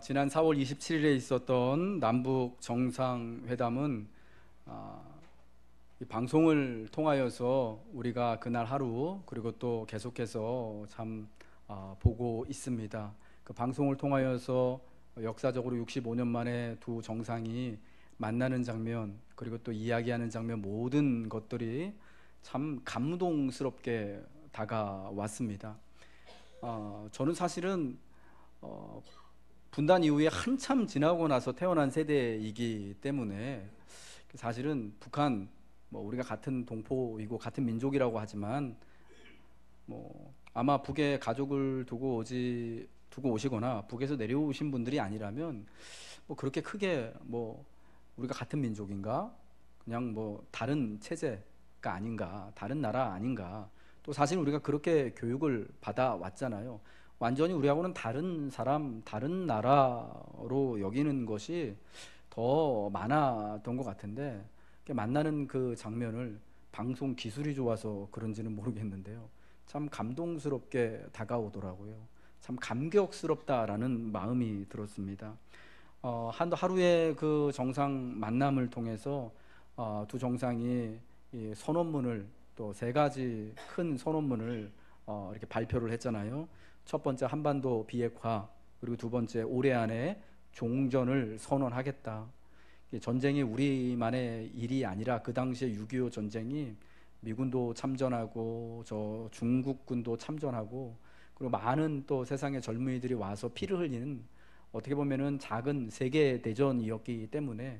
지난 4월 27일에 있었던 남북 정상회담은 이 방송을 통하여서 우리가 그날 하루 그리고 또 계속해서 참 보고 있습니다. 그 방송을 통하여서 역사적으로 65년 만에 두 정상이 만나는 장면, 그리고 또 이야기하는 장면, 모든 것들이 참 감동스럽게 다가왔습니다. 저는 사실은 분단 이후에 한참 지나고 나서 태어난 세대이기 때문에 사실은 북한, 우리가 같은 동포이고 같은 민족이라고 하지만 아마 북에 가족을 두고 오시거나 북에서 내려오신 분들이 아니라면 그렇게 크게 우리가 같은 민족인가, 그냥 다른 체제가 아닌가, 다른 나라 아닌가. 또 사실 우리가 그렇게 교육을 받아왔잖아요. 완전히 우리하고는 다른 사람, 다른 나라로 여기는 것이 더 많았던 것 같은데, 만나는 그 장면을 방송 기술이 좋아서 그런지는 모르겠는데요, 참 감동스럽게 다가오더라고요. 참 감격스럽다라는 마음이 들었습니다. 하루의 그 정상 만남을 통해서 두 정상이 이 선언문을, 또 세 가지 큰 선언문을 이렇게 발표를 했잖아요. 첫 번째 한반도 비핵화, 그리고 두 번째 올해 안에 종전을 선언하겠다. 전쟁이 우리만의 일이 아니라 그 당시에 6.25 전쟁이 미군도 참전하고 저 중국군도 참전하고, 그리고 많은 또 세상의 젊은이들이 와서 피를 흘리는, 어떻게 보면은 작은 세계 대전이었기 때문에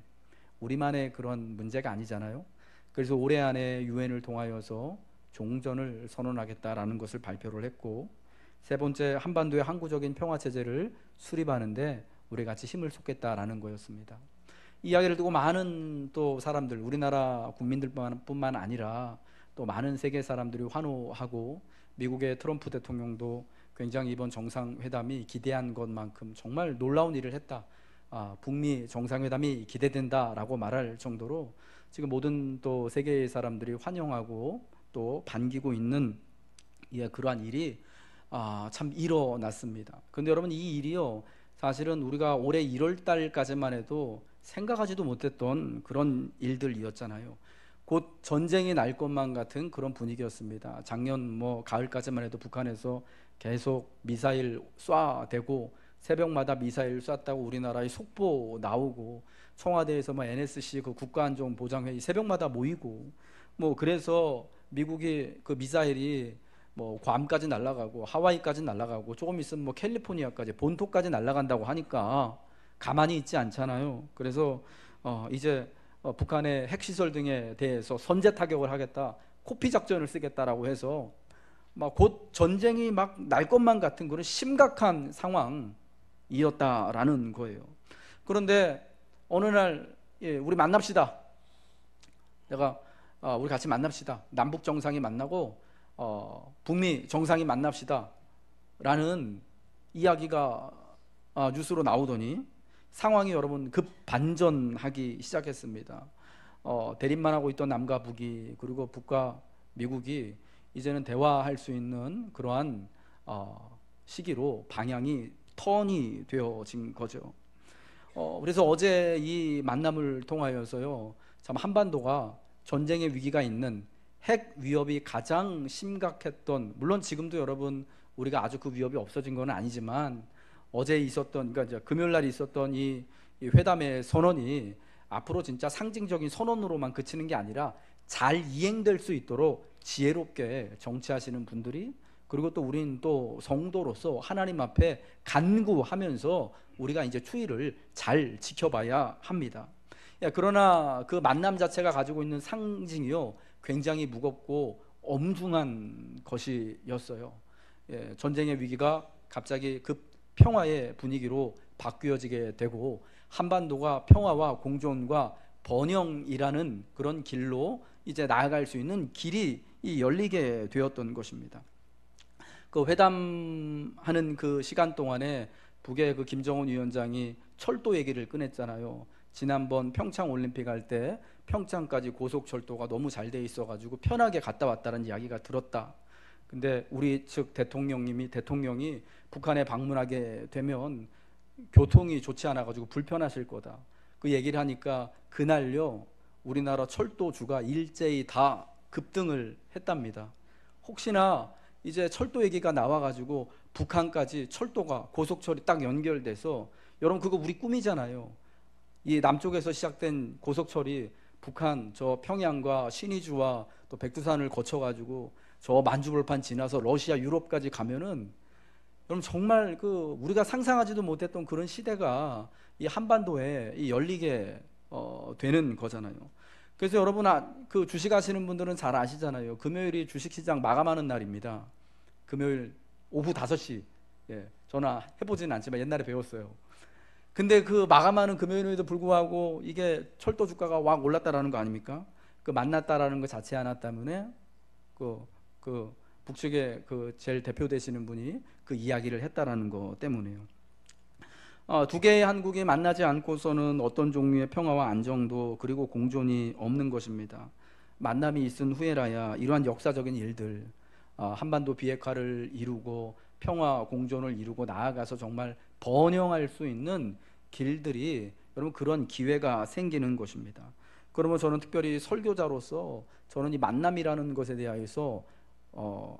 우리만의 그런 문제가 아니잖아요. 그래서 올해 안에 유엔을 통하여서 종전을 선언하겠다라는 것을 발표를 했고, 세 번째 한반도의 항구적인 평화 체제를 수립하는데 우리 같이 힘을 쏟겠다라는 거였습니다. 이 이야기를 두고 많은 또 사람들, 우리나라 국민들뿐만 아니라 또 많은 세계 사람들이 환호하고, 미국의 트럼프 대통령도 굉장히 이번 정상회담이 기대한 것만큼 정말 놀라운 일을 했다, 북미 정상회담이 기대된다라고 말할 정도로 지금 모든 또 세계의 사람들이 환영하고 또 반기고 있는 그러한 일이 참 일어났습니다. 그런데 여러분, 이 일이요, 사실은 우리가 올해 1월 달까지만 해도 생각하지도 못했던 그런 일들이었잖아요. 곧 전쟁이 날 것만 같은 그런 분위기였습니다. 작년 가을까지만 해도 북한에서 계속 미사일 쏴대고, 새벽마다 미사일 쐈다고 우리나라에 속보 나오고, 청와대에서 NSC 그 국가안전보장회의 새벽마다 모이고, 그래서 미국이 그 미사일이 괌까지 날아가고 하와이까지 날아가고 조금 있으면 캘리포니아까지, 본토까지 날아간다고 하니까 가만히 있지 않잖아요. 그래서 이제 북한의 핵시설 등에 대해서 선제 타격을 하겠다, 코피 작전을 쓰겠다라고 해서 곧 전쟁이 날 것만 같은 그런 심각한 상황이었다라는 거예요. 그런데 어느 날 우리 만납시다. 우리 같이 만납시다. 남북 정상이 만나고 북미 정상이 만납시다 라는 이야기가 뉴스로 나오더니 상황이 여러분 급 반전하기 시작했습니다. 대립만 하고 있던 남과 북이, 그리고 북과 미국이 이제는 대화할 수 있는 그러한 시기로 방향이 턴이 되어진 거죠. 그래서 어제 이 만남을 통하여서요, 참 한반도가 전쟁의 위기가 있는, 핵 위협이 가장 심각했던, 물론 지금도 여러분 우리가 아주 그 위협이 없어진 건 아니지만, 어제 있었던, 그러니까 이제 금요일 날 있었던 이 회담의 선언이 앞으로 진짜 상징적인 선언으로만 그치는 게 아니라 잘 이행될 수 있도록 지혜롭게 정치하시는 분들이, 그리고 또 우린 또 성도로서 하나님 앞에 간구하면서 우리가 이제 추이를 잘 지켜봐야 합니다. 그러나 그 만남 자체가 가지고 있는 상징이요, 굉장히 무겁고 엄중한 것이었어요. 전쟁의 위기가 갑자기 급 평화의 분위기로 바뀌어지게 되고, 한반도가 평화와 공존과 번영이라는 그런 길로 이제 나아갈 수 있는 길이 열리게 되었던 것입니다. 그 회담하는 그 시간 동안에 북의 그 김정은 위원장이 철도 얘기를 꺼냈잖아요. 지난번 평창 올림픽 할 때 평창까지 고속철도가 너무 잘 돼 있어가지고 편하게 갔다 왔다는 이야기가 들었다. 근데 우리 측 대통령이 북한에 방문하게 되면 교통이 좋지 않아 가지고 불편하실 거다. 그 얘기를 하니까 그날요 우리나라 철도주가 일제히 다 급등을 했답니다. 혹시나 이제 철도 얘기가 나와 가지고 북한까지 철도가 고속철이 딱 연결돼서, 여러분 그거 우리 꿈이잖아요. 이 남쪽에서 시작된 고속철이 북한 저 평양과 신의주와 또 백두산을 거쳐 가지고 저 만주벌판 지나서 러시아 유럽까지 가면은, 여러분 정말 그 우리가 상상하지도 못했던 그런 시대가 이 한반도에 이 열리게 되는 거잖아요. 그래서 여러분 그 주식 하시는 분들은 잘 아시잖아요. 금요일이 주식시장 마감하는 날입니다. 금요일 오후 5시. 예, 전화 해보진 않지만 옛날에 배웠어요. 근데 그 마감하는 금요일에도 불구하고 이게 철도 주가가 확 올랐다라는 거 아닙니까? 그 만났다라는 거 자체 하나 때문에 그 북측의 그 제일 대표 되시는 분이 그 이야기를 했다라는 거 때문에요. 두 개의 한국이 만나지 않고서는 어떤 종류의 평화와 안정도 그리고 공존이 없는 것입니다. 만남이 있은 후에라야 이러한 역사적인 일들, 한반도 비핵화를 이루고 평화 공존을 이루고 나아가서 정말 번영할 수 있는 길들이, 여러분 그런 기회가 생기는 것입니다. 그러면 저는 특별히 설교자로서 저는 이 만남이라는 것에 대해서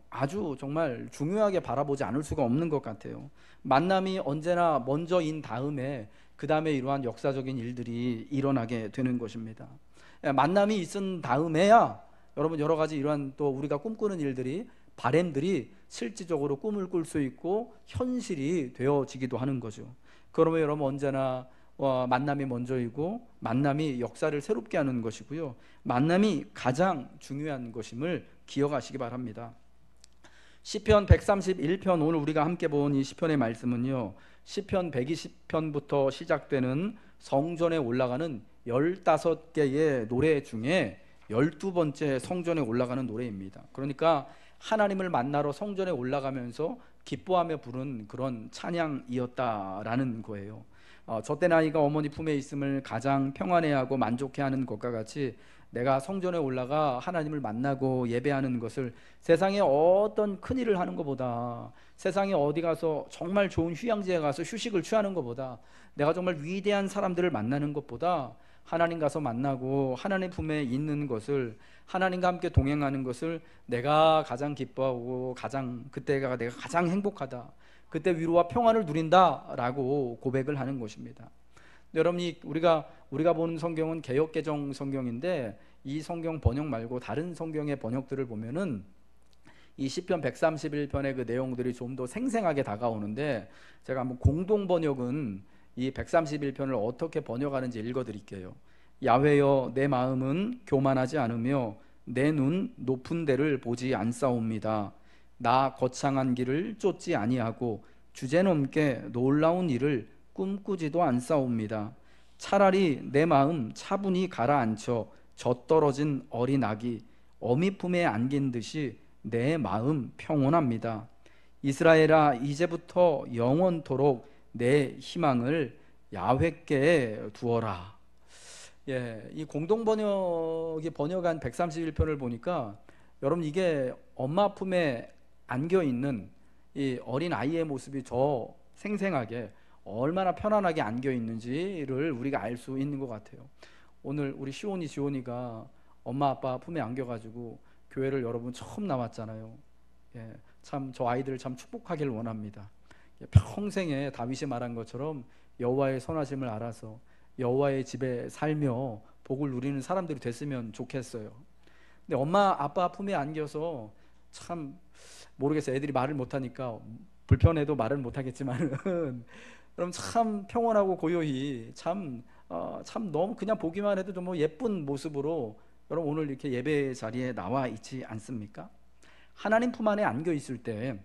아주 정말 중요하게 바라보지 않을 수가 없는 것 같아요. 만남이 언제나 먼저인 다음에 그 다음에 이러한 역사적인 일들이 일어나게 되는 것입니다. 만남이 있은 다음에야 여러분 여러 가지 이러한 또 우리가 꿈꾸는 일들이, 바램들이 실질적으로 꿈을 꿀 수 있고 현실이 되어지기도 하는 거죠. 그러면 여러분 언제나 만남이 먼저이고 만남이 역사를 새롭게 하는 것이고요, 만남이 가장 중요한 것임을 기억하시기 바랍니다. 시편 131편, 오늘 우리가 함께 본 이 시편의 말씀은요, 시편 120편부터 시작되는 성전에 올라가는 15개의 노래 중에 12번째 성전에 올라가는 노래입니다. 그러니까 하나님을 만나러 성전에 올라가면서 기뻐하며 부른 그런 찬양이었다라는 거예요. 젖된 아이가 어머니 품에 있음을 가장 평안해하고 만족해하는 것과 같이 내가 성전에 올라가 하나님을 만나고 예배하는 것을 세상에 어떤 큰 일을 하는 것보다, 세상에 어디 가서 정말 좋은 휴양지에 가서 휴식을 취하는 것보다, 내가 정말 위대한 사람들을 만나는 것보다 하나님 가서 만나고 하나님 품에 있는 것을, 하나님과 함께 동행하는 것을 내가 가장 기뻐하고 그때가 내가 가장 행복하다, 그때 위로와 평안을 누린다라고 고백을 하는 것입니다. 여러분이 우리가 보는 성경은 개역개정 성경인데, 이 성경 번역 말고 다른 성경의 번역들을 보면은 이 시편 131편의 그 내용들이 좀 더 생생하게 다가오는데, 제가 한번 공동 번역은 이 131편을 어떻게 번역하는지 읽어드릴게요. 야훼여 내 마음은 교만하지 않으며 내 눈 높은 데를 보지 않사옵니다. 나 거창한 길을 쫓지 아니하고 주제넘게 놀라운 일을 꿈꾸지도 않사옵니다. 차라리 내 마음 차분히 가라앉혀 젖떨어진 어린 아기 어미 품에 안긴 듯이 내 마음 평온합니다. 이스라엘아 이제부터 영원토록 내 희망을 야훼께 두어라. 예, 이 공동 번역이 번역한 131편을 보니까 여러분 이게 엄마 품에 안겨 있는 이 어린 아이의 모습이 저 생생하게 얼마나 편안하게 안겨 있는지를 우리가 알 수 있는 것 같아요. 오늘 우리 지원이가 엄마 아빠 품에 안겨가지고 교회를 여러분 처음 나왔잖아요. 예, 참 저 아이들을 참 축복하길 원합니다. 평생에 다윗이 말한 것처럼 여호와의 선하심을 알아서 여호와의 집에 살며 복을 누리는 사람들이 됐으면 좋겠어요. 근데 엄마 아빠 품에 안겨서 참 모르겠어요. 애들이 말을 못하니까 불편해도 말을 못하겠지만은 그럼 참 평온하고 고요히 참 너무 그냥 보기만 해도 좀 예쁜 모습으로 여러분 오늘 이렇게 예배 자리에 나와 있지 않습니까? 하나님 품 안에 안겨 있을 때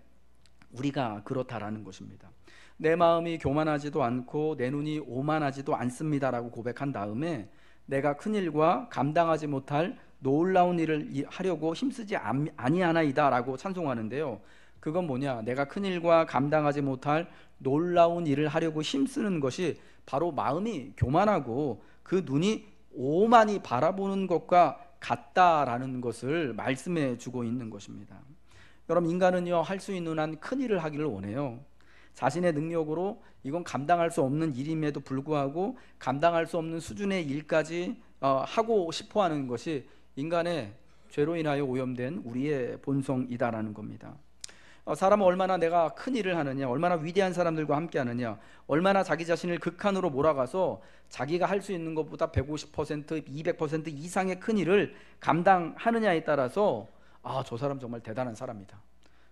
우리가 그렇다라는 것입니다. 내 마음이 교만하지도 않고 내 눈이 오만하지도 않습니다라고 고백한 다음에 내가 큰 일과 감당하지 못할 놀라운 일을 하려고 힘쓰지 아니하나이다라고 찬송하는데요. 그건 뭐냐? 내가 큰 일과 감당하지 못할 놀라운 일을 하려고 힘쓰는 것이 바로 마음이 교만하고 그 눈이 오만히 바라보는 것과 같다라는 것을 말씀해 주고 있는 것입니다. 여러분 인간은요 할 수 있는 한 큰 일을 하기를 원해요. 자신의 능력으로 이건 감당할 수 없는 일임에도 불구하고 감당할 수 없는 수준의 일까지 하고 싶어 하는 것이 인간의 죄로 인하여 오염된 우리의 본성이다라는 겁니다. 사람은 얼마나 내가 큰 일을 하느냐, 얼마나 위대한 사람들과 함께 하느냐, 얼마나 자기 자신을 극한으로 몰아가서 자기가 할 수 있는 것보다 150%, 200% 이상의 큰 일을 감당하느냐에 따라서 저 사람 정말 대단한 사람이다,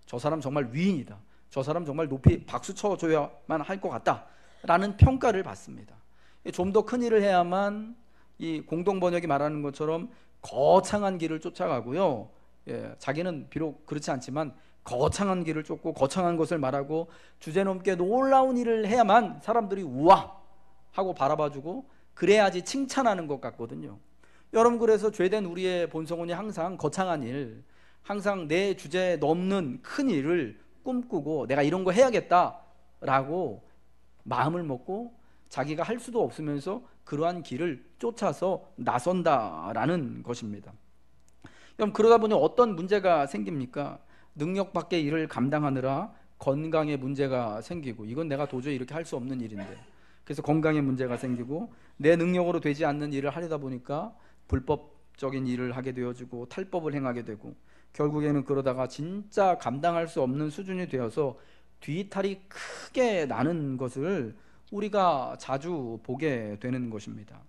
저 사람 정말 위인이다, 저 사람 정말 높이 박수 쳐줘야만 할 것 같다 라는 평가를 받습니다. 좀 더 큰 일을 해야만 이 공동번역이 말하는 것처럼 거창한 길을 쫓아가고요, 자기는 비록 그렇지 않지만 거창한 길을 쫓고 거창한 것을 말하고 주제넘게 놀라운 일을 해야만 사람들이 우와 하고 바라봐주고 그래야지 칭찬하는 것 같거든요. 여러분, 그래서 죄된 우리의 본성은 항상 거창한 일, 항상 내 주제에 넘는 큰 일을 꿈꾸고 내가 이런 거 해야겠다라고 마음을 먹고 자기가 할 수도 없으면서 그러한 길을 쫓아서 나선다라는 것입니다. 그럼 그러다 보니 어떤 문제가 생깁니까? 능력 밖의 일을 감당하느라 건강에 문제가 생기고, 이건 내가 도저히 이렇게 할 수 없는 일인데, 그래서 건강에 문제가 생기고, 내 능력으로 되지 않는 일을 하려다 보니까 불법적인 일을 하게 되어지고 탈법을 행하게 되고, 결국에는 그러다가 진짜 감당할 수 없는 수준이 되어서 뒤탈이 크게 나는 것을 우리가 자주 보게 되는 것입니다.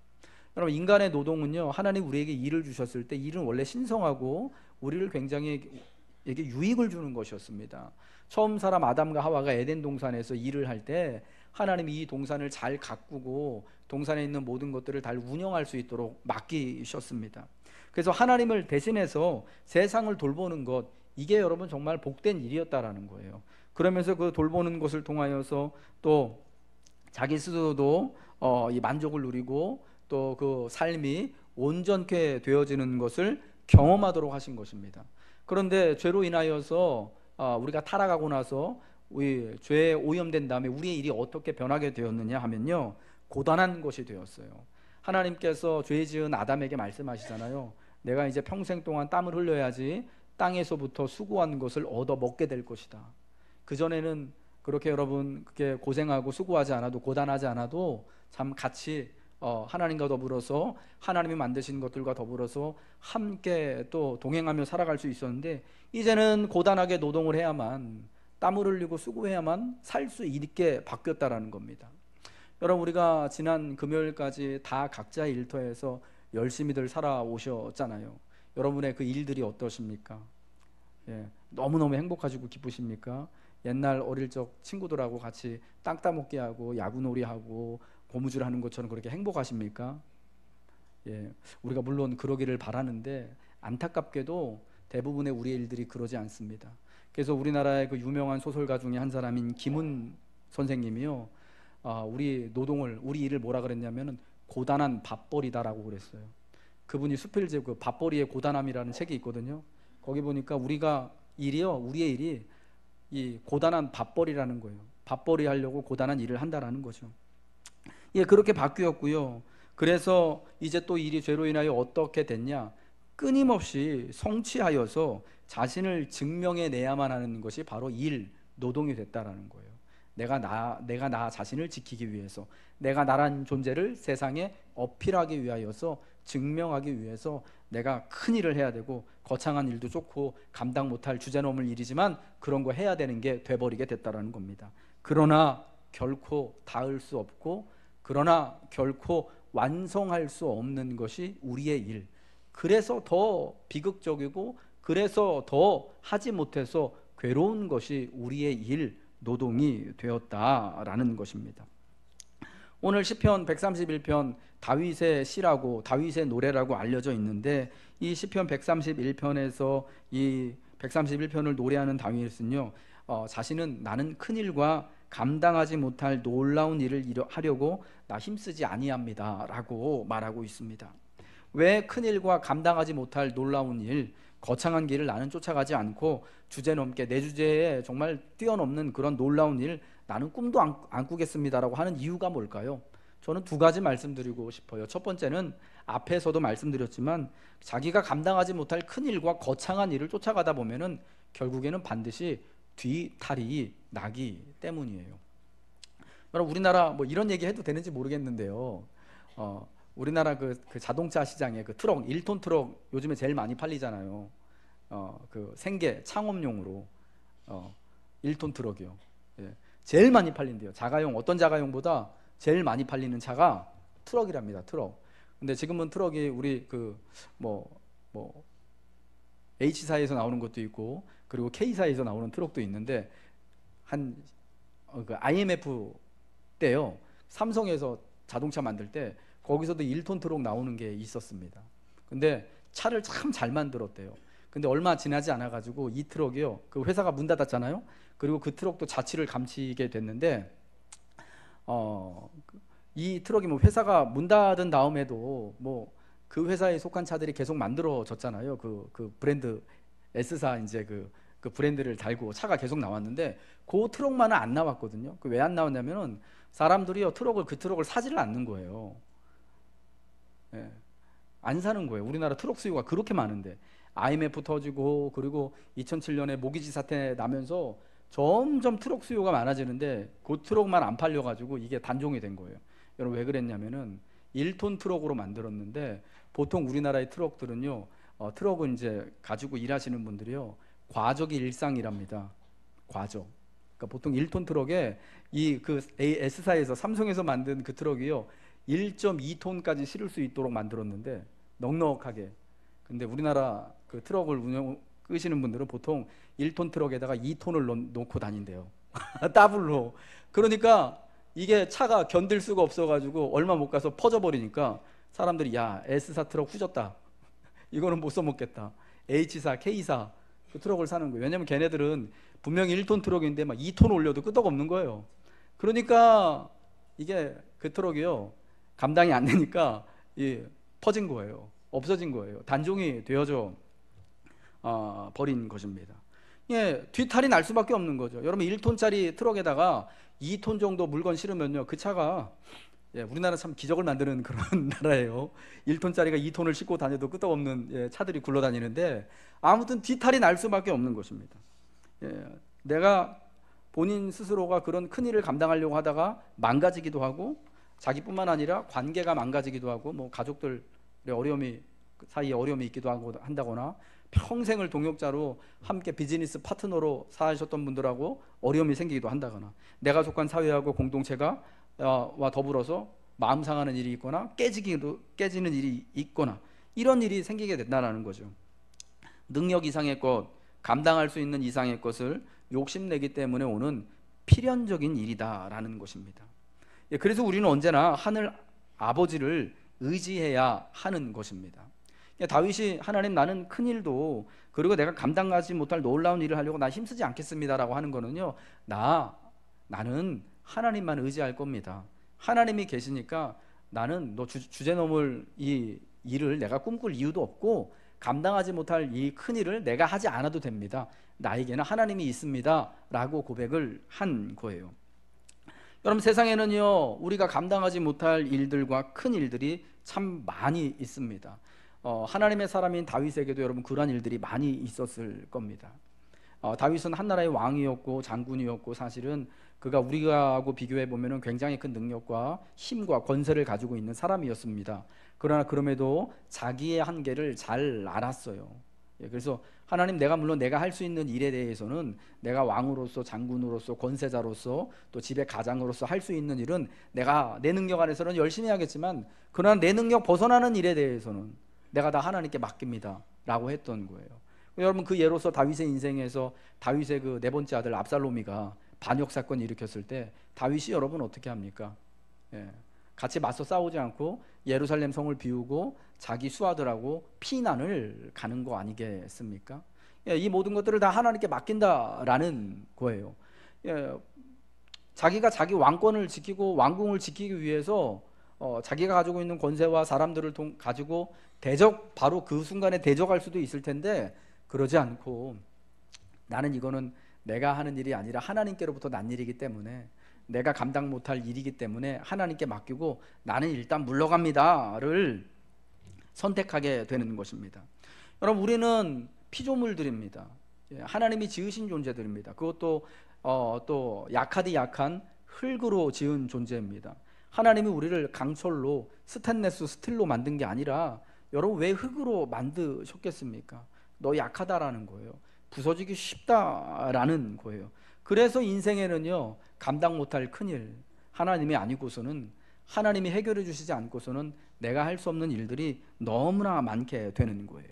여러분, 인간의 노동은요, 하나님 우리에게 일을 주셨을 때 일은 원래 신성하고 우리를 굉장히 이게 유익을 주는 것이었습니다. 처음 사람 아담과 하와가 에덴 동산에서 일을 할 때 하나님이 이 동산을 잘 가꾸고 동산에 있는 모든 것들을 잘 운영할 수 있도록 맡기셨습니다. 그래서 하나님을 대신해서 세상을 돌보는 것, 이게 여러분 정말 복된 일이었다라는 거예요. 그러면서 그 돌보는 것을 통하여서 또 자기 스스로도 이 만족을 누리고 또 그 삶이 온전케 되어지는 것을 경험하도록 하신 것입니다. 그런데 죄로 인하여서 우리가 타락하고 나서 우리 죄에 오염된 다음에 우리의 일이 어떻게 변하게 되었느냐 하면요, 고단한 것이 되었어요. 하나님께서 죄 지은 아담에게 말씀하시잖아요. 내가 이제 평생 동안 땀을 흘려야지 땅에서부터 수고한 것을 얻어 먹게 될 것이다. 그전에는 그렇게 여러분 그렇게 고생하고 수고하지 않아도, 고단하지 않아도 참 같이 하나님과 더불어서 하나님이 만드신 것들과 더불어서 함께 또 동행하며 살아갈 수 있었는데, 이제는 고단하게 노동을 해야만, 땀을 흘리고 수고해야만 살 수 있게 바뀌었다라는 겁니다. 여러분, 우리가 지난 금요일까지 다 각자의 일터에서 열심히들 살아오셨잖아요. 여러분의 그 일들이 어떠십니까? 너무너무 행복하시고 기쁘십니까? 옛날 어릴 적 친구들하고 같이 땅 따먹기 하고 야구놀이 하고 고무줄 하는 것처럼 그렇게 행복하십니까? 우리가 물론 그러기를 바라는데 안타깝게도 대부분의 우리의 일들이 그러지 않습니다. 그래서 우리나라의 그 유명한 소설가 중에 한 사람인 김훈 선생님이요, 우리 노동을, 우리 일을 뭐라 그랬냐면은 고단한 밥벌이다라고 그랬어요. 그분이 수필집 그 밥벌이의 고단함이라는 책이 있거든요. 거기 보니까 우리가 일이요, 우리의 일이 이 고단한 밥벌이라는 거예요. 밥벌이 하려고 고단한 일을 한다라는 거죠. 그렇게 바뀌었고요. 그래서 이제 또 일이 죄로 인하여 어떻게 됐냐? 끊임없이 성취하여서 자신을 증명해내야만 하는 것이 바로 일, 노동이 됐다라는 거예요. 내가 나 자신을 지키기 위해서, 내가 나란 존재를 세상에 어필하기 위하여서, 증명하기 위해서 내가 큰 일을 해야 되고, 거창한 일도 좋고 감당 못할 주제 넘을 일이지만 그런 거 해야 되는 게 돼버리게 됐다라는 겁니다. 그러나 결코 닿을 수 없고, 그러나 결코 완성할 수 없는 것이 우리의 일, 그래서 더 비극적이고 그래서 더 하지 못해서 괴로운 것이 우리의 일, 노동이 되었다라는 것입니다. 오늘 시편 131편 다윗의 시라고, 다윗의 노래라고 알려져 있는데, 이 시편 131편에서 이 131편을 노래하는 다윗은요, 자신은 나는 큰 일과 감당하지 못할 놀라운 일을 하려고 나 힘쓰지 아니합니다 라고 말하고 있습니다. 왜 큰 일과 감당하지 못할 놀라운 일, 거창한 길을 나는 쫓아가지 않고 주제넘게 내 주제에 정말 뛰어넘는 그런 놀라운 일 나는 꿈도 안 꾸겠습니다라고 하는 이유가 뭘까요? 저는 두 가지 말씀드리고 싶어요. 첫 번째는 앞에서도 말씀드렸지만, 자기가 감당하지 못할 큰 일과 거창한 일을 쫓아가다 보면은 결국에는 반드시 뒤탈이 나기 때문이에요. 여러분, 우리나라 뭐 이런 얘기 해도 되는지 모르겠는데요. 우리나라 그 자동차 시장에 그 트럭 1톤 트럭 요즘에 제일 많이 팔리잖아요. 그 생계 창업용으로 1톤 트럭이요. 예. 제일 많이 팔린대요. 자가용, 어떤 자가용보다 제일 많이 팔리는 차가 트럭이랍니다. 트럭. 근데 지금은 트럭이 우리 뭐 H사에서 나오는 것도 있고, 그리고 K사에서 나오는 트럭도 있는데, 그 IMF 때요, 삼성에서 자동차 만들 때 거기서도 1톤 트럭 나오는 게 있었습니다. 근데 차를 참 잘 만들었대요. 근데 얼마 지나지 않아 가지고 이 트럭이요, 그 회사가 문 닫았잖아요. 그리고 그 트럭도 자취를 감추게 됐는데, 이 트럭이 뭐 회사가 문 닫은 다음에도 뭐 그 회사에 속한 차들이 계속 만들어졌잖아요. 그 브랜드 S사 이제 그 브랜드를 달고 차가 계속 나왔는데, 그 트럭만은 안 나왔거든요. 그 왜 안 나왔냐면은 사람들이요, 그 트럭을 사지를 않는 거예요. 예, 안 사는 거예요. 우리나라 트럭 수요가 그렇게 많은데, IMF 터지고 그리고 2007년에 모기지 사태 나면서 점점 트럭 수요가 많아지는데, 그 트럭만 안 팔려가지고 이게 단종이 된 거예요. 여러분, 왜 그랬냐면은 1톤 트럭으로 만들었는데, 보통 우리나라의 트럭들은요, 트럭을 이제 가지고 일하시는 분들이요, 과적이 일상이랍니다. 과적. 그러니까 보통 1톤 트럭에 S사에서 삼성에서 만든 그 트럭이요, 1.2톤까지 실을 수 있도록 만들었는데, 넉넉하게. 근데 우리나라 그 트럭을 끄시는 분들은 보통 1톤 트럭에다가 2톤을 놓고 다닌대요. 더블로. 그러니까 이게 차가 견딜 수가 없어가지고 얼마 못 가서 퍼져버리니까 사람들이, 야, S사 트럭 후졌다. 이거는 못 써먹겠다. H사, K사 그 트럭을 사는 거예요. 왜냐면 걔네들은 분명히 1톤 트럭인데 막 2톤 올려도 끄떡없는 거예요. 그러니까 이게 그 트럭이요, 감당이 안 되니까 퍼진 거예요. 없어진 거예요. 단종이 되어져 버린 것입니다. 예, 뒤탈이 날 수밖에 없는 거죠. 여러분, 1톤짜리 트럭에다가 2톤 정도 물건 실으면요, 그 차가, 예, 우리나라 참 기적을 만드는 그런 나라예요. 1톤짜리가 2톤을 싣고 다녀도 끄떡없는, 예, 차들이 굴러다니는데, 아무튼 뒤탈이 날 수밖에 없는 것입니다. 예, 내가 본인 스스로가 그런 큰 일을 감당하려고 하다가 망가지기도 하고, 자기뿐만 아니라 관계가 망가지기도 하고, 뭐 가족들의 사이에 어려움이 있기도 하고 한다거나, 평생을 동역자로 함께 비즈니스 파트너로 사셨던 분들하고 어려움이 생기기도 한다거나, 내가 속한 사회하고 공동체가 와 더불어서 마음 상하는 일이 있거나 깨지는 일이 있거나, 이런 일이 생기게 된다는 거죠. 능력 이상의 것, 감당할 수 있는 이상의 것을 욕심내기 때문에 오는 필연적인 일이다라는 것입니다. 예, 그래서 우리는 언제나 하늘 아버지를 의지해야 하는 것입니다. 예, 다윗이, 하나님, 나는 큰 일도 그리고 내가 감당하지 못할 놀라운 일을 하려고 나 힘쓰지 않겠습니다라고 하는 거는요, 나는 하나님만 의지할 겁니다. 하나님이 계시니까 나는 너 주제 넘을 이 일을 내가 꿈꿀 이유도 없고, 감당하지 못할 이 큰 일을 내가 하지 않아도 됩니다. 나에게는 하나님이 있습니다 라고 고백을 한 거예요. 여러분, 세상에는요, 우리가 감당하지 못할 일들과 큰 일들이 참 많이 있습니다. 하나님의 사람인 다윗에게도 여러분 그러한 일들이 많이 있었을 겁니다. 다윗은 한 나라의 왕이었고 장군이었고, 사실은 그가 우리하고 비교해 보면은 굉장히 큰 능력과 힘과 권세를 가지고 있는 사람이었습니다. 그러나 그럼에도 자기의 한계를 잘 알았어요. 예, 그래서 하나님, 물론 내가 할 수 있는 일에 대해서는 내가 왕으로서, 장군으로서, 권세자로서, 또 집의 가장으로서 할 수 있는 일은 내가 내 능력 안에서는 열심히 하겠지만, 그러나 내 능력 벗어나는 일에 대해서는 내가 다 하나님께 맡깁니다 라고 했던 거예요. 여러분, 그 예로서 다윗의 인생에서 다윗의 그 네 번째 아들 압살롬이가 반역 사건을 일으켰을 때 다윗이 여러분 어떻게 합니까? 예, 같이 맞서 싸우지 않고 예루살렘 성을 비우고 자기 수하들하고 피난을 가는 거 아니겠습니까? 예, 이 모든 것들을 다 하나님께 맡긴다라는 거예요. 예, 자기가 자기 왕권을 지키고 왕궁을 지키기 위해서 자기가 가지고 있는 권세와 사람들을 가지고 바로 그 순간에 대적할 수도 있을 텐데, 그러지 않고 나는 이거는 내가 하는 일이 아니라 하나님께로부터 난 일이기 때문에, 내가 감당 못할 일이기 때문에 하나님께 맡기고 나는 일단 물러갑니다를 선택하게 되는 것입니다. 여러분, 우리는 피조물들입니다. 하나님이 지으신 존재들입니다. 그것도 또 약하디 약한 흙으로 지은 존재입니다. 하나님이 우리를 강철로 스테인레스 스틸로 만든 게 아니라 여러분 왜 흙으로 만드셨겠습니까? 너 약하다라는 거예요. 부서지기 쉽다라는 거예요. 그래서 인생에는요 감당 못할 큰일 하나님이 아니고서는 하나님이 해결해 주시지 않고서는 내가 할 수 없는 일들이 너무나 많게 되는 거예요.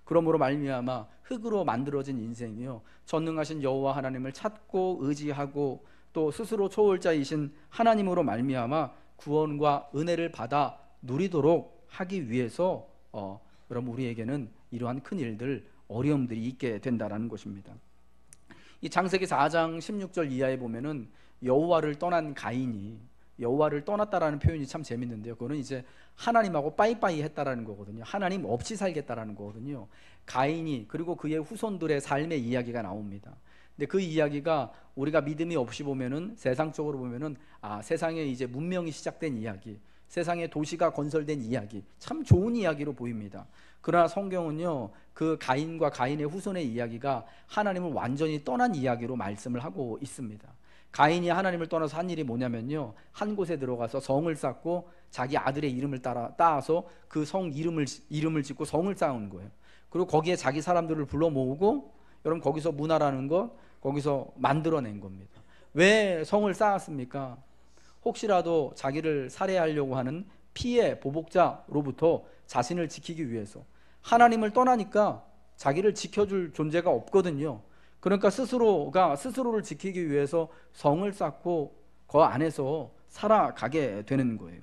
그러므로 말미암아 흙으로 만들어진 인생이요 전능하신 여호와 하나님을 찾고 의지하고 또 스스로 초월자이신 하나님으로 말미암아 구원과 은혜를 받아 누리도록 하기 위해서 여러분 우리에게는 이러한 큰 일들 어려움들이 있게 된다라는 것입니다. 이 창세기 4장 16절 이하에 보면은 여호와를 떠난 가인이 여호와를 떠났다라는 표현이 참 재밌는데요. 그거는 이제 하나님하고 빠이빠이 했다라는 거거든요. 하나님 없이 살겠다라는 거거든요. 가인이 그리고 그의 후손들의 삶의 이야기가 나옵니다. 근데 그 이야기가 우리가 믿음이 없이 보면은 세상적으로 보면은 세상에 이제 문명이 시작된 이야기, 세상에 도시가 건설된 이야기, 참 좋은 이야기로 보입니다. 그러나 성경은요 그 가인과 가인의 후손의 이야기가 하나님을 완전히 떠난 이야기로 말씀을 하고 있습니다. 가인이 하나님을 떠나서 한 일이 뭐냐면요 한 곳에 들어가서 성을 쌓고 자기 아들의 이름을 따서 그 성 이름을 짓고 성을 쌓은 거예요. 그리고 거기에 자기 사람들을 불러 모으고 여러분 거기서 문화라는 것 거기서 만들어낸 겁니다. 왜 성을 쌓았습니까? 혹시라도 자기를 살해하려고 하는 피해 보복자로부터 자신을 지키기 위해서. 하나님을 떠나니까 자기를 지켜줄 존재가 없거든요. 그러니까 스스로가 스스로를 지키기 위해서 성을 쌓고 그 안에서 살아가게 되는 거예요.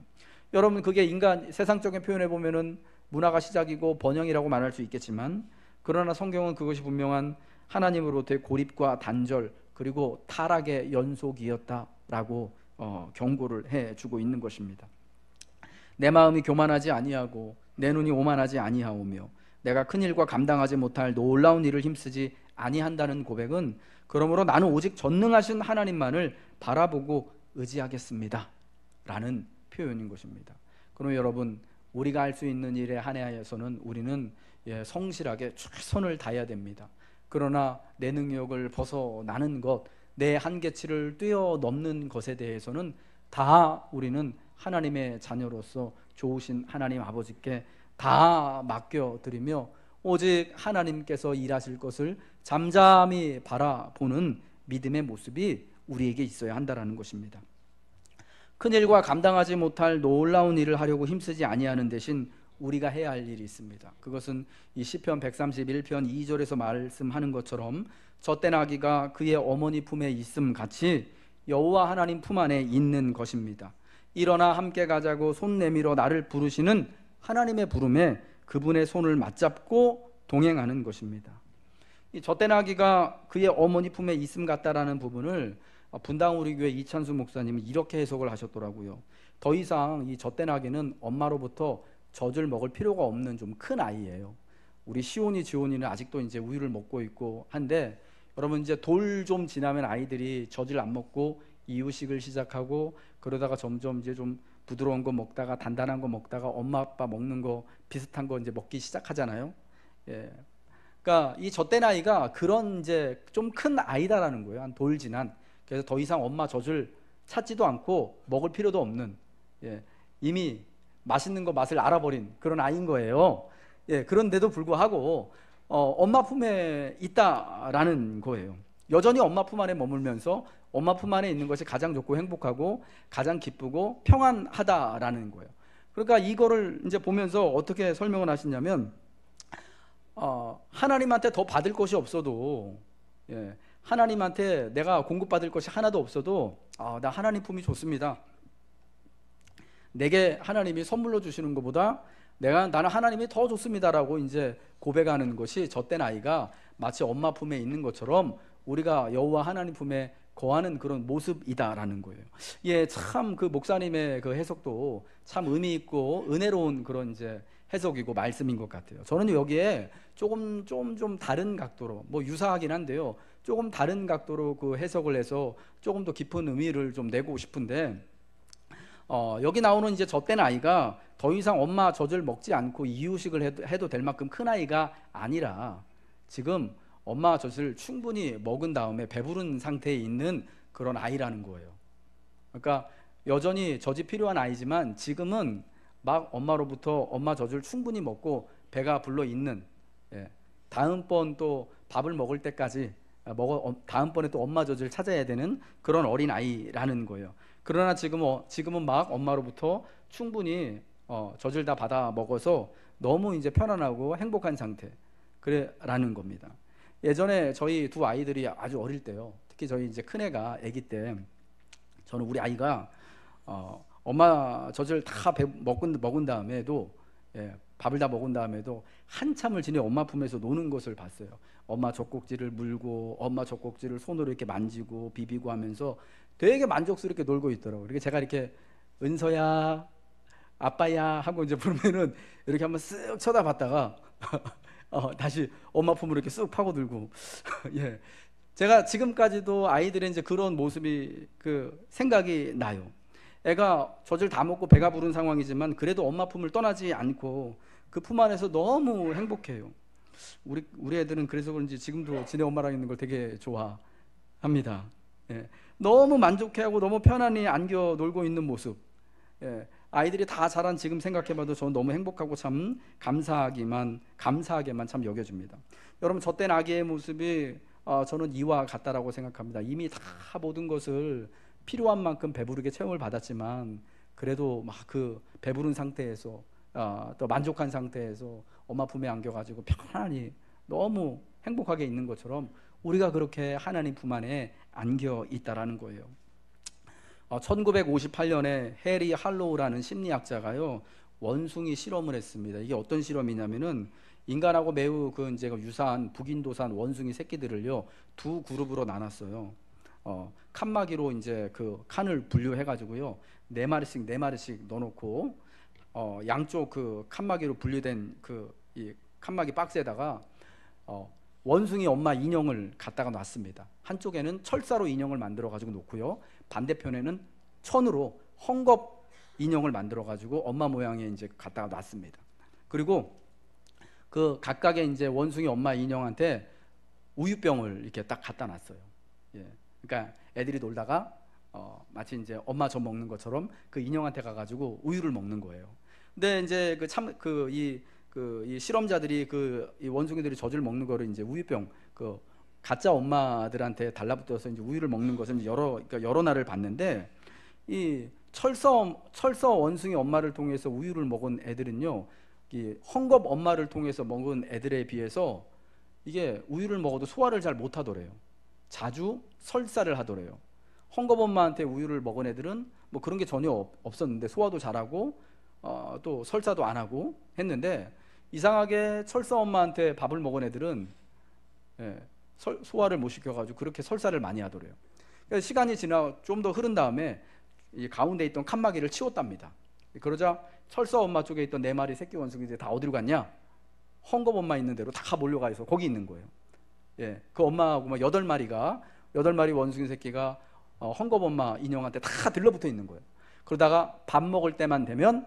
여러분 그게 인간 세상적인 표현에 보면은 문화가 시작이고 번영이라고 말할 수 있겠지만 그러나 성경은 그것이 분명한 하나님으로부터의 고립과 단절 그리고 타락의 연속이었다라고 경고를 해주고 있는 것입니다. 내 마음이 교만하지 아니하고 내 눈이 오만하지 아니하오며 내가 큰 일과 감당하지 못할 놀라운 일을 힘쓰지 아니한다는 고백은 그러므로 나는 오직 전능하신 하나님만을 바라보고 의지하겠습니다 라는 표현인 것입니다. 그럼 여러분 우리가 할 수 있는 일에 한해하여서는 우리는 성실하게 최선을 다해야 됩니다. 그러나 내 능력을 벗어나는 것, 내 한계치를 뛰어넘는 것에 대해서는 다 우리는 하나님의 자녀로서 좋으신 하나님 아버지께 다 맡겨드리며 오직 하나님께서 일하실 것을 잠잠히 바라보는 믿음의 모습이 우리에게 있어야 한다는 것입니다. 큰일과 감당하지 못할 놀라운 일을 하려고 힘쓰지 아니하는 대신 우리가 해야 할 일이 있습니다. 그것은 이 시편 131편 2절에서 말씀하는 것처럼 젖된 아기가 그의 어머니 품에 있음 같이 여호와 하나님 품 안에 있는 것입니다. 일어나 함께 가자고 손 내밀어 나를 부르시는 하나님의 부름에 그분의 손을 맞잡고 동행하는 것입니다. 이 젖된 아기가 그의 어머니 품에 있음 같다라는 부분을 분당 우리 교회 이찬수 목사님이 이렇게 해석을 하셨더라고요. 더 이상 이 젖된 아기는 엄마로부터 젖을 먹을 필요가 없는 좀 큰 아이예요. 우리 시온이 지온이는 아직도 이제 우유를 먹고 있고 한데 여러분 이제 돌 좀 지나면 아이들이 젖을 안 먹고 이유식을 시작하고 그러다가 점점 이제 좀 부드러운 거 먹다가 단단한 거 먹다가 엄마 아빠 먹는 거 비슷한 거 이제 먹기 시작하잖아요. 그러니까 이 젖된 아이가 그런 이제 좀 큰 아이다라는 거예요. 한 돌 지난. 그래서 더 이상 엄마 젖을 찾지도 않고 먹을 필요도 없는 이미 맛있는 거 맛을 알아버린 그런 아이인 거예요. 그런데도 불구하고 엄마 품에 있다라는 거예요. 여전히 엄마 품 안에 머물면서 엄마 품 안에 있는 것이 가장 좋고 행복하고 가장 기쁘고 평안하다라는 거예요. 그러니까 이거를 이제 보면서 어떻게 설명을 하시냐면 하나님한테 더 받을 것이 없어도 하나님한테 내가 공급받을 것이 하나도 없어도 나 하나님 품이 좋습니다. 내게 하나님이 선물로 주시는 것보다 나는 하나님이 더 좋습니다라고 이제 고백하는 것이 젖된 아이가 마치 엄마 품에 있는 것처럼 우리가 여호와 하나님 품에 거하는 그런 모습이다라는 거예요. 참 그 목사님의 그 해석도 참 의미 있고 은혜로운 그런 이제 해석이고 말씀인 것 같아요. 저는 여기에 조금 좀 다른 각도로 뭐 유사하긴 한데요. 조금 다른 각도로 그 해석을 해서 조금 더 깊은 의미를 좀 내고 싶은데 여기 나오는 이제 젖된 아이가 더 이상 엄마 젖을 먹지 않고 이유식을 해도 될 만큼 큰 아이가 아니라 지금 엄마 젖을 충분히 먹은 다음에 배부른 상태에 있는 그런 아이라는 거예요. 그러니까 여전히 젖이 필요한 아이지만 지금은 막 엄마로부터 엄마 젖을 충분히 먹고 배가 불러 있는, 다음번 또 밥을 먹을 때까지 다음번에 또 엄마 젖을 찾아야 되는 그런 어린 아이라는 거예요. 그러나 지금은 막 엄마로부터 충분히 젖을 다 받아 먹어서 너무 이제 편안하고 행복한 상태, 그래라는 겁니다. 예전에 저희 두 아이들이 아주 어릴 때요, 특히 저희 이제 큰애가 아기 때, 저는 우리 아이가 엄마 젖을 다 먹은 다음에도, 밥을 다 먹은 다음에도 한참을 지내 엄마 품에서 노는 것을 봤어요. 엄마 젖꼭지를 물고 엄마 젖꼭지를 손으로 이렇게 만지고 비비고 하면서 되게 만족스럽게 놀고 있더라고요. 그러니까 제가 이렇게 은서야, 아빠야 하고 이제 부르면은 이렇게 한번 쓱 쳐다봤다가 다시 엄마 품으로 이렇게 쑥 파고들고 예. 제가 지금까지도 아이들의 이제 그런 모습이 생각이 나요. 애가 젖을 다 먹고 배가 부른 상황이지만 그래도 엄마 품을 떠나지 않고 그 품 안에서 너무 행복해요. 우리 애들은 그래서 그런지 지금도 지네 엄마랑 있는 걸 되게 좋아합니다. 예. 너무 만족해하고 너무 편안히 안겨 놀고 있는 모습. 예. 아이들이 다 자란 지금 생각해봐도 저는 너무 행복하고 참 감사하게만 참 여겨집니다. 여러분, 젖된 아기의 모습이 저는 이와 같다라고 생각합니다. 이미 다 모든 것을 필요한 만큼 배부르게 체험을 받았지만 그래도 막 그 배부른 상태에서 또 만족한 상태에서 엄마 품에 안겨가지고 편안히 너무 행복하게 있는 것처럼 우리가 그렇게 하나님 품 안에 안겨 있다라는 거예요. 1958년에 해리 할로우라는 심리학자가요, 원숭이 실험을 했습니다. 이게 어떤 실험이냐면은 인간하고 매우 이제 유사한 북인도산 원숭이 새끼들을요 두 그룹으로 나눴어요. 칸막이로 이제 칸을 분류해 가지고요 네 마리씩 넣어놓고 양쪽 칸막이로 분류된 이 칸막이 박스에다가 원숭이 엄마 인형을 갖다가 놨습니다. 한쪽에는 철사로 인형을 만들어 가지고 놓고요, 반대편에는 천으로 헝겊 인형을 만들어 가지고 엄마 모양에 이제 갖다가 놨습니다. 그리고 각각의 이제 원숭이 엄마 인형한테 우유병을 이렇게 딱 갖다 놨어요. 예. 그러니까 애들이 놀다가 마치 이제 엄마 젖 먹는 것처럼 그 인형한테 가가지고 우유를 먹는 거예요. 근데 이제 이 실험자들이 이 원숭이들이 젖을 먹는 거를 이제 우유병 가짜 엄마들한테 달라붙어서 이제 우유를 먹는 것을 여러 날을 봤는데, 이 철서 원숭이 엄마를 통해서 우유를 먹은 애들은요, 이 헝겊 엄마를 통해서 먹은 애들에 비해서 이게 우유를 먹어도 소화를 잘 못하더래요. 자주 설사를 하더래요. 헝겊 엄마한테 우유를 먹은 애들은 뭐 그런 게 전혀 없었는데 소화도 잘하고 또 설사도 안 하고 했는데, 이상하게 철서 엄마한테 밥을 먹은 애들은 소화를 못 시켜가지고 그렇게 설사를 많이 하더래요. 그래서 시간이 지나 좀 더 흐른 다음에 이 가운데 있던 칸막이를 치웠답니다. 그러자 철서 엄마 쪽에 있던 네 마리 새끼 원숭이들이 다 어디로 갔냐? 헝겊 엄마 있는 데로 다 몰려가 있어 거기 있는 거예요. 예, 그 엄마하고 막 8마리 원숭이 새끼가 헝겊 엄마 인형한테 다 들러붙어 있는 거예요. 그러다가 밥 먹을 때만 되면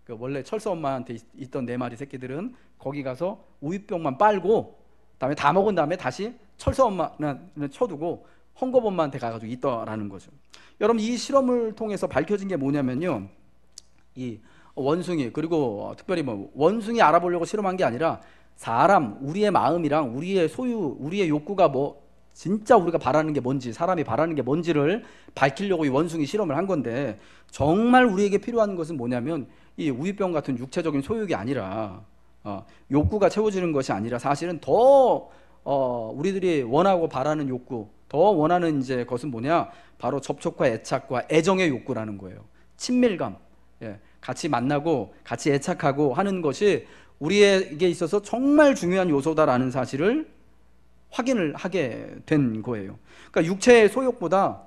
원래 철서 엄마한테 있던 네 마리 새끼들은 거기 가서 우유병만 빨고 그다음에 다 먹은 다음에 다시 철서 엄마는 쳐두고 헝겊 엄마한테 가가지고 있더라는 거죠. 여러분, 이 실험을 통해서 밝혀진 게 뭐냐면요, 이 원숭이, 그리고 특별히 원숭이 알아보려고 실험한 게 아니라 우리의 마음이랑 우리의 소유, 우리의 욕구가 진짜 우리가 바라는 게 뭔지, 사람이 바라는 게 뭔지를 밝히려고 이 원숭이 실험을 한 건데, 정말 우리에게 필요한 것은 뭐냐면 이 우유병 같은 육체적인 소욕이 아니라 욕구가 채워지는 것이 아니라 사실은 더 우리들이 원하고 바라는 욕구, 더 원하는 이제 것은 뭐냐, 바로 접촉과 애착과 애정의 욕구라는 거예요. 친밀감, 같이 만나고 같이 애착하고 하는 것이 우리에게 있어서 정말 중요한 요소다라는 사실을 확인을 하게 된 거예요. 그러니까 육체의 소욕보다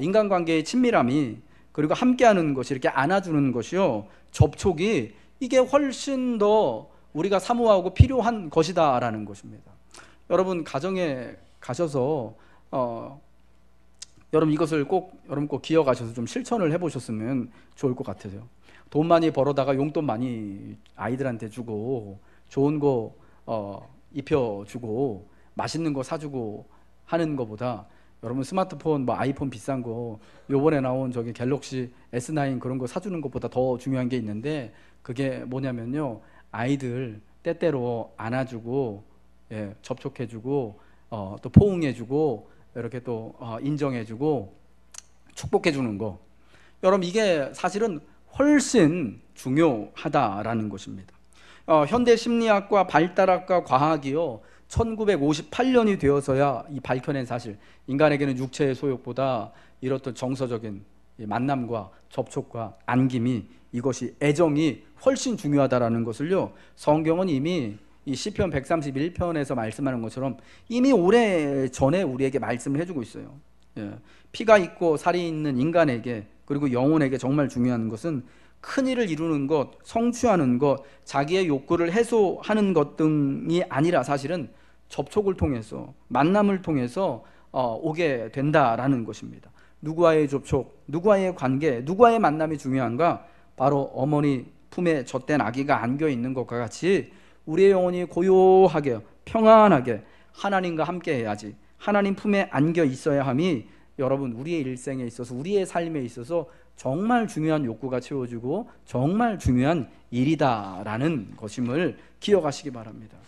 인간관계의 친밀함이, 그리고 함께하는 것이, 이렇게 안아주는 것이요, 접촉이, 이게 훨씬 더 우리가 사모하고 필요한 것이다라는 것입니다. 여러분, 가정에 가셔서 여러분 이것을 여러분 꼭 기억하셔서 좀 실천을 해보셨으면 좋을 것 같아요. 돈 많이 벌어다가 용돈 많이 아이들한테 주고 좋은 거 입혀주고 맛있는 거 사주고 하는 것보다 여러분 스마트폰 뭐 아이폰 비싼 거 요번에 나온 저기 갤럭시 S9 그런 거 사주는 것보다 더 중요한 게 있는데, 그게 뭐냐면요, 아이들 때때로 안아주고, 예, 접촉해주고, 또 포옹해주고, 이렇게 또 인정해주고 축복해주는 거. 여러분 이게 사실은 훨씬 중요하다라는 것입니다. 현대 심리학과 발달학과 과학이요 1958년이 되어서야 이 밝혀낸 사실, 인간에게는 육체의 소욕보다 이렇던 정서적인 만남과 접촉과 안김이, 이것이 애정이 훨씬 중요하다라는 것을요 성경은 이미 이 시편 131편에서 말씀하는 것처럼 이미 오래 전에 우리에게 말씀을 해주고 있어요. 예. 피가 있고 살이 있는 인간에게, 그리고 영혼에게 정말 중요한 것은 큰 일을 이루는 것, 성취하는 것, 자기의 욕구를 해소하는 것 등이 아니라 사실은 접촉을 통해서, 만남을 통해서 오게 된다라는 것입니다. 누구와의 접촉, 누구와의 관계, 누구와의 만남이 중요한가? 바로 어머니 품에 젖된 아기가 안겨 있는 것과 같이 우리의 영혼이 고요하게 평안하게 하나님과 함께 해야지, 하나님 품에 안겨 있어야 함이 여러분 우리의 일생에 있어서, 우리의 삶에 있어서 정말 중요한 욕구가 채워지고 정말 중요한 일이다라는 것임을 기억하시기 바랍니다.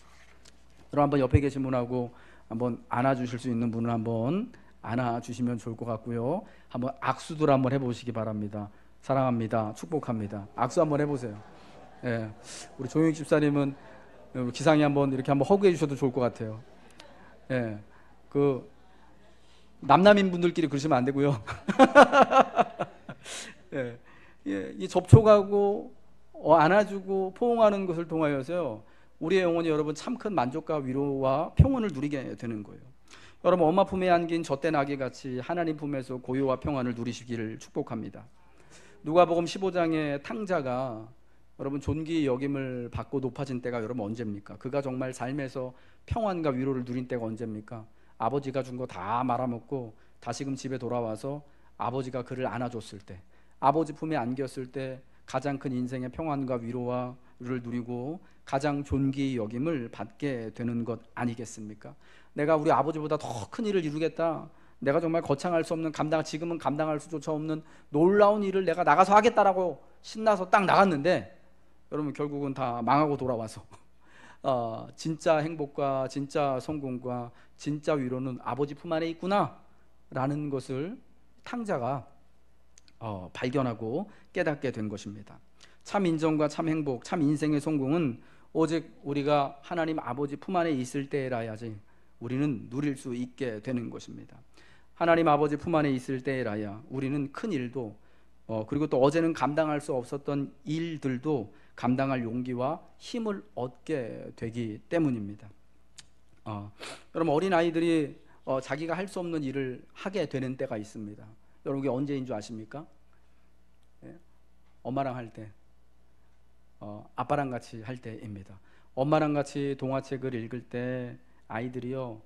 여러분 한번 옆에 계신 분하고 한번 안아주실 수 있는 분을 한번 안아주시면 좋을 것 같고요. 한번 악수들 한번 해보시기 바랍니다. 사랑합니다, 축복합니다, 악수 한번 해보세요. 예, 우리 조용익 집사님은 기상이 한번 이렇게 한번 허그해 주셔도 좋을 것 같아요. 예, 그 남남인 분들끼리 그러시면 안 되고요. 예, 예, 이 접촉하고 안아주고 포옹하는 것을 통하여서요 우리의 영혼이 여러분 참 큰 만족과 위로와 평온을 누리게 되는 거예요. 여러분 엄마 품에 안긴 젖된 아기 같이 하나님 품에서 고요와 평안을 누리시기를 축복합니다. 누가복음 15장의 탕자가 여러분 존귀 여김을 받고 높아진 때가 여러분 언제입니까? 그가 정말 삶에서 평안과 위로를 누린 때가 언제입니까? 아버지가 준 거 다 말아먹고 다시금 집에 돌아와서 아버지가 그를 안아줬을 때, 아버지 품에 안겼을 때 가장 큰 인생의 평안과 위로를 누리고 가장 존귀 여김을 받게 되는 것 아니겠습니까? 내가 우리 아버지보다 더 큰 일을 이루겠다, 내가 정말 거창할 수 없는, 지금은 감당할 수조차 없는 놀라운 일을 내가 나가서 하겠다라고 신나서 딱 나갔는데 여러분 결국은 다 망하고 돌아와서 진짜 행복과 진짜 성공과 진짜 위로는 아버지 품 안에 있구나 라는 것을 탕자가 발견하고 깨닫게 된 것입니다. 참 인정과 참 행복, 참 인생의 성공은 오직 우리가 하나님 아버지 품 안에 있을 때라야지 우리는 누릴 수 있게 되는 것입니다. 하나님 아버지 품 안에 있을 때라야 우리는 큰 일도 그리고 또 어제는 감당할 수 없었던 일들도 감당할 용기와 힘을 얻게 되기 때문입니다. 여러분 어린 아이들이 자기가 할 수 없는 일을 하게 되는 때가 있습니다. 여러분 그게 언제인 줄 아십니까? 예? 엄마랑 할 때, 아빠랑 같이 할 때입니다. 엄마랑 같이 동화책을 읽을 때 아이들이요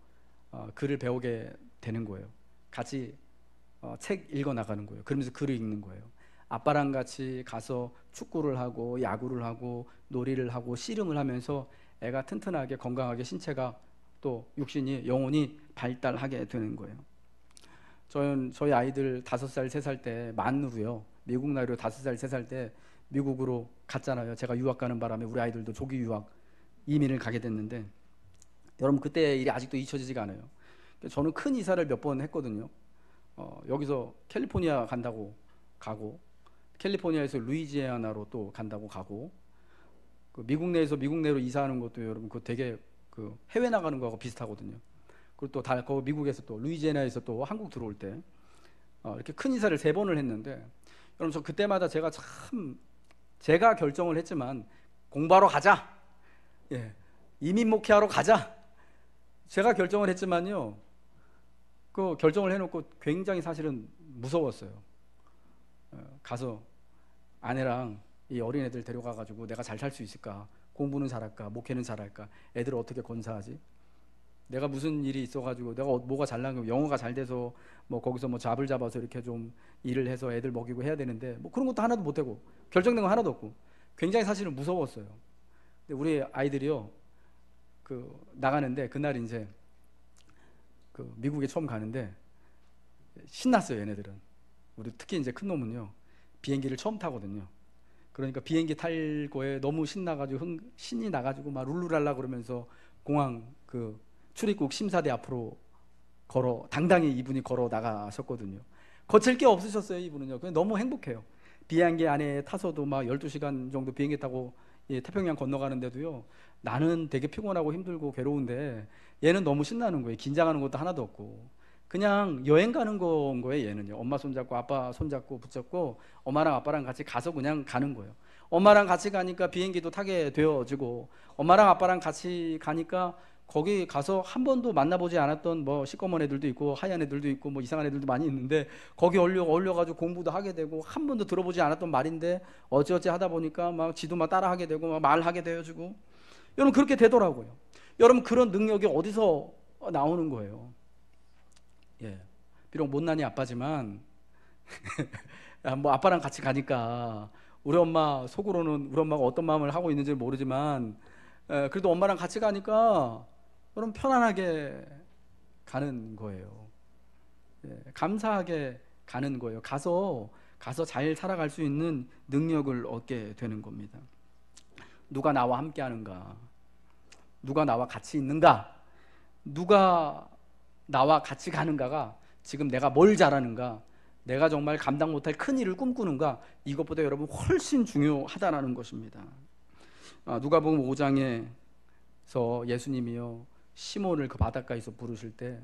글을 배우게 되는 거예요. 같이 책 읽어 나가는 거예요. 그러면서 글을 읽는 거예요. 아빠랑 같이 가서 축구를 하고 야구를 하고 놀이를 하고 씨름을 하면서 애가 튼튼하게 건강하게 신체가 또 육신이 영혼이 발달하게 되는 거예요. 저희 아이들 5살 3살 때 만으로요 미국 나이로 5살 3살 때 미국으로 갔잖아요. 제가 유학 가는 바람에 우리 아이들도 조기 유학 이민을 가게 됐는데 여러분 그때 일이 아직도 잊혀지지가 않아요. 저는 큰 이사를 몇 번 했거든요. 여기서 캘리포니아 간다고 가고, 캘리포니아에서 루이지애나로 또 간다고 가고, 그 미국 내에서 미국 내로 이사하는 것도 여러분 그 되게 그 해외 나가는 거하고 비슷하거든요. 그리고 또 거 미국에서 또 루이지애나에서 또 한국 들어올 때 이렇게 큰 이사를 3번을 했는데 여러분 저 그때마다 제가 결정을 했지만 공부하러 가자, 예, 이민 목회하러 가자, 제가 결정을 했지만요 그 결정을 해놓고 굉장히 사실은 무서웠어요. 가서 아내랑 이 어린애들 데려가가지고 내가 잘 살 수 있을까, 공부는 잘할까, 목회는 잘할까, 애들을 어떻게 건사하지, 내가 무슨 일이 있어가지고 내가 뭐가 잘나고 영어가 잘 돼서 뭐 거기서 뭐 잡을 잡아서 이렇게 좀 일을 해서 애들 먹이고 해야 되는데 뭐 그런 것도 하나도 못하고 결정된 건 하나도 없고 굉장히 사실은 무서웠어요. 근데 우리 아이들이요 나가는데 그날 이제 미국에 처음 가는데 신났어요. 얘네들은. 우리 특히 이제 큰 놈은요, 비행기를 처음 타거든요. 그러니까 비행기 탈 거에 너무 신나가지고 신이 나가지고 막 룰루랄라 그러면서 공항 출입국 심사대 앞으로 당당히 이분이 걸어 나가셨거든요. 거칠 게 없으셨어요. 이분은요. 그냥 너무 행복해요. 비행기 안에 타서도 막 12시간 정도 비행기 타고 태평양 건너가는데도요, 나는 되게 피곤하고 힘들고 괴로운데 얘는 너무 신나는 거예요. 긴장하는 것도 하나도 없고 그냥 여행 가는 건 거예요. 얘는요, 엄마 손잡고 아빠 손잡고 붙잡고 엄마랑 아빠랑 같이 가서 그냥 가는 거예요. 엄마랑 같이 가니까 비행기도 타게 되어지고, 엄마랑 아빠랑 같이 가니까 거기 가서 한 번도 만나보지 않았던 뭐 시꺼먼 애들도 있고 하얀 애들도 있고 뭐 이상한 애들도 많이 있는데 거기 올려가지고 공부도 하게 되고, 한 번도 들어보지 않았던 말인데 어찌어찌 하다 보니까 막 지도 막 따라하게 되고 막 말하게 되어지고, 여러분 그렇게 되더라고요. 여러분 그런 능력이 어디서 나오는 거예요? 예, 비록 못난이 아빠지만 뭐 아빠랑 같이 가니까 우리 엄마 속으로는 우리 엄마가 어떤 마음을 하고 있는지 모르지만, 그래도 엄마랑 같이 가니까 여러분 편안하게 가는 거예요. 예, 감사하게 가는 거예요. 가서 잘 살아갈 수 있는 능력을 얻게 되는 겁니다. 누가 나와 함께 하는가? 누가 나와 같이 있는가? 누가 나와 같이 가는가가 지금 내가 뭘 잘하는가, 내가 정말 감당 못할 큰 일을 꿈꾸는가, 이것보다 여러분 훨씬 중요하다라는 것입니다. 누가복음 5장에서 예수님이요 시몬을 그 바닷가에서 부르실 때,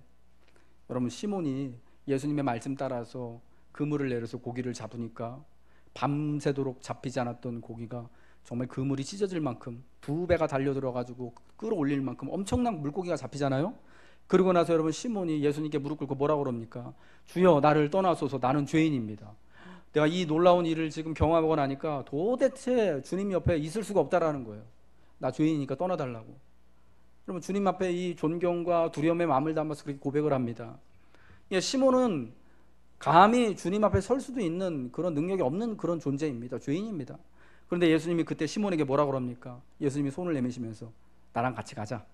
여러분 시몬이 예수님의 말씀 따라서 그물을 내려서 고기를 잡으니까 밤새도록 잡히지 않았던 고기가 정말 그물이 찢어질 만큼 2배가 달려들어가지고 끌어올릴 만큼 엄청난 물고기가 잡히잖아요. 그러고 나서 여러분 시몬이 예수님께 무릎 꿇고 뭐라고 그럽니까? 주여 나를 떠나소서, 나는 죄인입니다. 내가 이 놀라운 일을 지금 경험하고 나니까 도대체 주님 옆에 있을 수가 없다라는 거예요. 나 죄인이니까 떠나달라고. 여러분 주님 앞에 이 존경과 두려움의 마음을 담아서 그렇게 고백을 합니다. 시몬은 감히 주님 앞에 설 수도 있는 그런 능력이 없는 그런 존재입니다. 죄인입니다. 그런데 예수님이 그때 시몬에게 뭐라고 그럽니까? 예수님이 손을 내미시면서 나랑 같이 가자.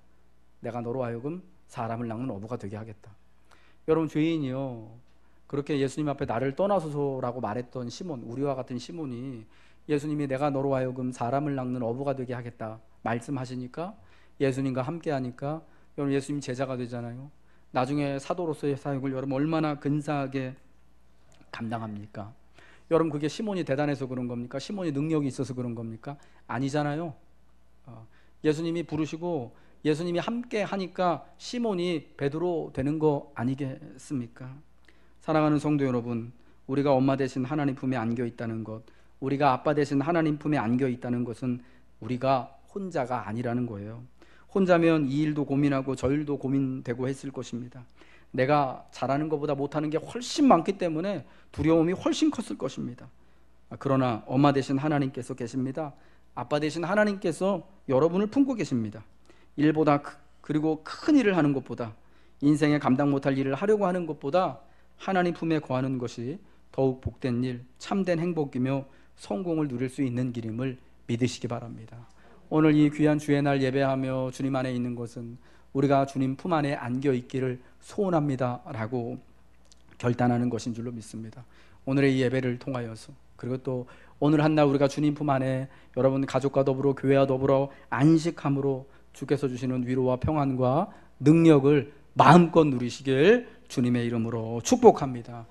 내가 너로 하여금 사람을 낚는 어부가 되게 하겠다. 여러분 죄인이요, 그렇게 예수님 앞에 나를 떠나소서라고 말했던 시몬, 우리와 같은 시몬이 예수님이 내가 너로 하여금 사람을 낚는 어부가 되게 하겠다 말씀하시니까 예수님과 함께 하니까 여러분 예수님 제자가 되잖아요. 나중에 사도로서의 사역을 여러분 얼마나 근사하게 감당합니까? 여러분 그게 시몬이 대단해서 그런 겁니까? 시몬이 능력이 있어서 그런 겁니까? 아니잖아요. 예수님이 부르시고 예수님이 함께 하니까 시몬이 베드로 되는 거 아니겠습니까? 사랑하는 성도 여러분, 우리가 엄마 대신 하나님 품에 안겨 있다는 것, 우리가 아빠 대신 하나님 품에 안겨 있다는 것은 우리가 혼자가 아니라는 거예요. 혼자면 이 일도 고민하고 저 일도 고민되고 했을 것입니다. 내가 잘하는 것보다 못하는 게 훨씬 많기 때문에 두려움이 훨씬 컸을 것입니다. 그러나 엄마 대신 하나님께서 계십니다. 아빠 대신 하나님께서 여러분을 품고 계십니다. 일보다 그리고 큰 일을 하는 것보다, 인생에 감당 못할 일을 하려고 하는 것보다 하나님 품에 거하는 것이 더욱 복된 일, 참된 행복이며 성공을 누릴 수 있는 길임을 믿으시기 바랍니다. 오늘 이 귀한 주의 날 예배하며 주님 안에 있는 것은 우리가 주님 품 안에 안겨 있기를 소원합니다 라고 결단하는 것인 줄로 믿습니다. 오늘의 이 예배를 통하여서, 그리고 또 오늘 한날 우리가 주님 품 안에 여러분 가족과 더불어 교회와 더불어 안식함으로 주께서 주시는 위로와 평안과 능력을 마음껏 누리시길 주님의 이름으로 축복합니다.